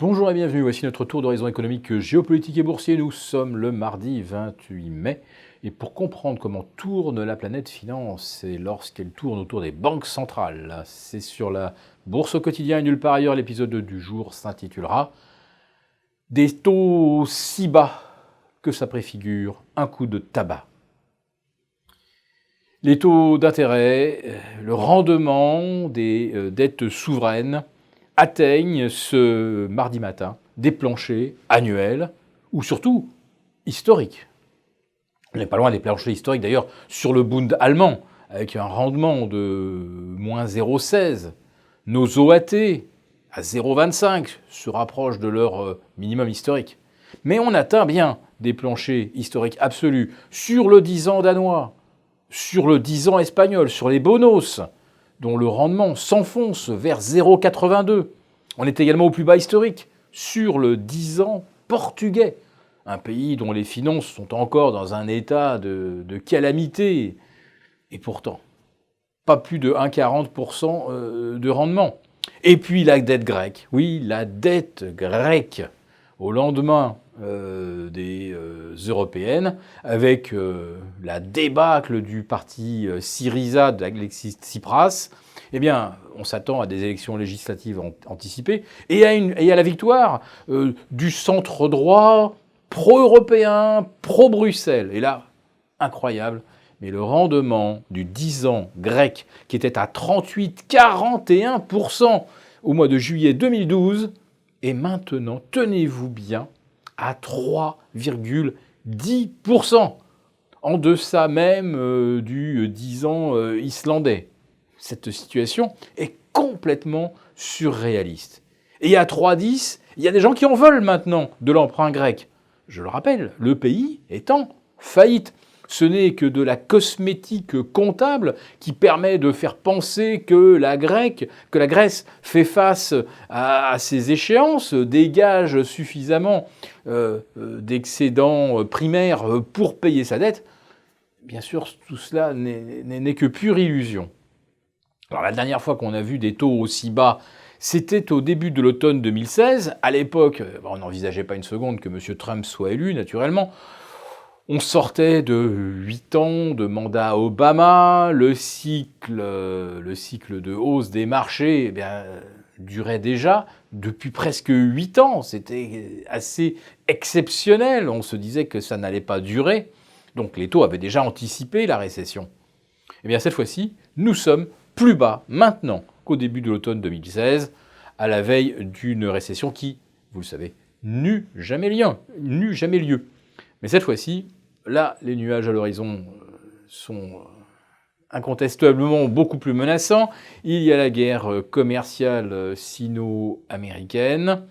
Bonjour et bienvenue, voici notre tour d'horizon économique, géopolitique et boursier. Nous sommes le mardi 28 mai et pour comprendre comment tourne la planète finance et lorsqu'elle tourne autour des banques centrales, c'est sur la bourse au quotidien et nulle part ailleurs. L'épisode du jour s'intitulera « Des taux si bas que ça préfigure un coup de tabac ». Les taux d'intérêt, le rendement des dettes souveraines atteignent ce mardi matin des planchers annuels ou surtout historiques. On n'est pas loin des planchers historiques d'ailleurs sur le Bund allemand avec un rendement de moins 0,16. Nos OAT à 0,25 se rapprochent de leur minimum historique. Mais on atteint bien des planchers historiques absolus sur le 10 ans danois, sur le 10 ans espagnol, sur les bonos, dont le rendement s'enfonce vers 0,82. On est également au plus bas historique sur le 10 ans portugais, un pays dont les finances sont encore dans un état de calamité, et pourtant, pas plus de 1,40% de rendement. Et puis la dette grecque, oui, la dette grecque, au lendemain des européennes, avec la débâcle du parti Syriza d'Alexis Tsipras, eh bien, on s'attend à des élections législatives anticipées et à la victoire du centre droit pro-européen, pro-Bruxelles. Et là, incroyable, mais le rendement du 10 ans grec, qui était à 38,41% au mois de juillet 2012, est maintenant, tenez-vous bien, à 3,10%, en deçà même du 10 ans islandais. Cette situation est complètement surréaliste. Et à 3,10, il y a des gens qui en veulent maintenant de l'emprunt grec. Je le rappelle, le pays est en faillite. Ce n'est que de la cosmétique comptable qui permet de faire penser que la Grèce fait face à ces échéances, dégage suffisamment d'excédents primaires pour payer sa dette. Bien sûr, tout cela n'est que pure illusion. Alors la dernière fois qu'on a vu des taux aussi bas, c'était au début de l'automne 2016. À l'époque, on n'envisageait pas une seconde que M. Trump soit élu, naturellement. On sortait de 8 ans de mandat Obama, le cycle de hausse des marchés durait déjà depuis presque 8 ans. C'était assez exceptionnel, on se disait que ça n'allait pas durer. Donc les taux avaient déjà anticipé la récession. Et bien cette fois-ci, nous sommes plus bas maintenant qu'au début de l'automne 2016, à la veille d'une récession qui, vous le savez, n'eut jamais lieu. Mais cette fois-ci, là, les nuages à l'horizon sont incontestablement beaucoup plus menaçants. Il y a la guerre commerciale sino-américaine.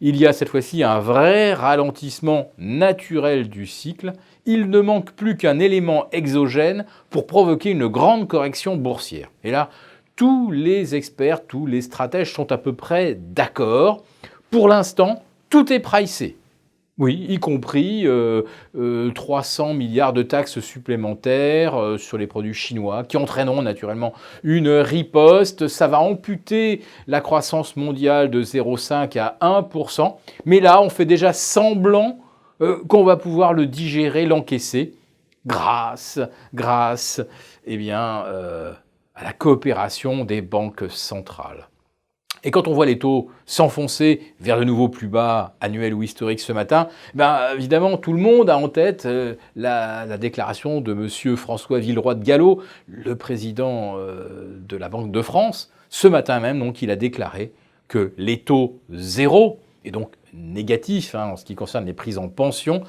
Il y a cette fois-ci un vrai ralentissement naturel du cycle. Il ne manque plus qu'un élément exogène pour provoquer une grande correction boursière. Et là, tous les experts, tous les stratèges sont à peu près d'accord. Pour l'instant, tout est pricé. Oui, y compris 300 milliards de taxes supplémentaires sur les produits chinois qui entraîneront naturellement une riposte. Ça va amputer la croissance mondiale de 0,5 à 1%. Mais là, on fait déjà semblant qu'on va pouvoir le digérer, l'encaisser grâce à la coopération des banques centrales. Et quand on voit les taux s'enfoncer vers de nouveaux plus bas annuels ou historiques ce matin, évidemment, tout le monde a en tête la déclaration de M. François Villeroy de Galhau, le président de la Banque de France. Ce matin même, donc, il a déclaré que les taux zéro, et donc négatifs en ce qui concerne les prises en pension,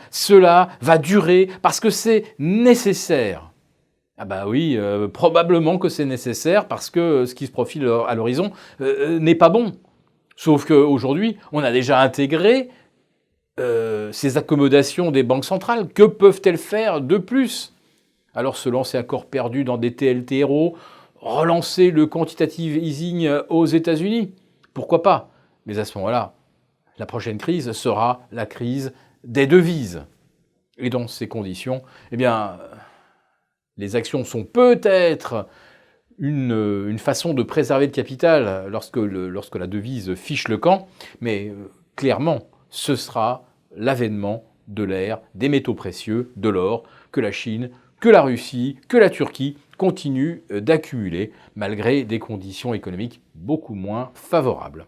cela va durer parce que c'est nécessaire. Ah oui, probablement que c'est nécessaire parce que ce qui se profile à l'horizon n'est pas bon. Sauf qu'aujourd'hui, on a déjà intégré ces accommodations des banques centrales. Que peuvent-elles faire de plus? Alors se lancer à corps perdu dans des TLTRO, relancer le quantitative easing aux États-Unis, pourquoi pas? Mais à ce moment-là, la prochaine crise sera la crise des devises. Et dans ces conditions, les actions sont peut-être une façon de préserver le capital lorsque la devise fiche le camp, mais clairement, ce sera l'avènement de l'ère des métaux précieux, de l'or, que la Chine, que la Russie, que la Turquie continuent d'accumuler, malgré des conditions économiques beaucoup moins favorables.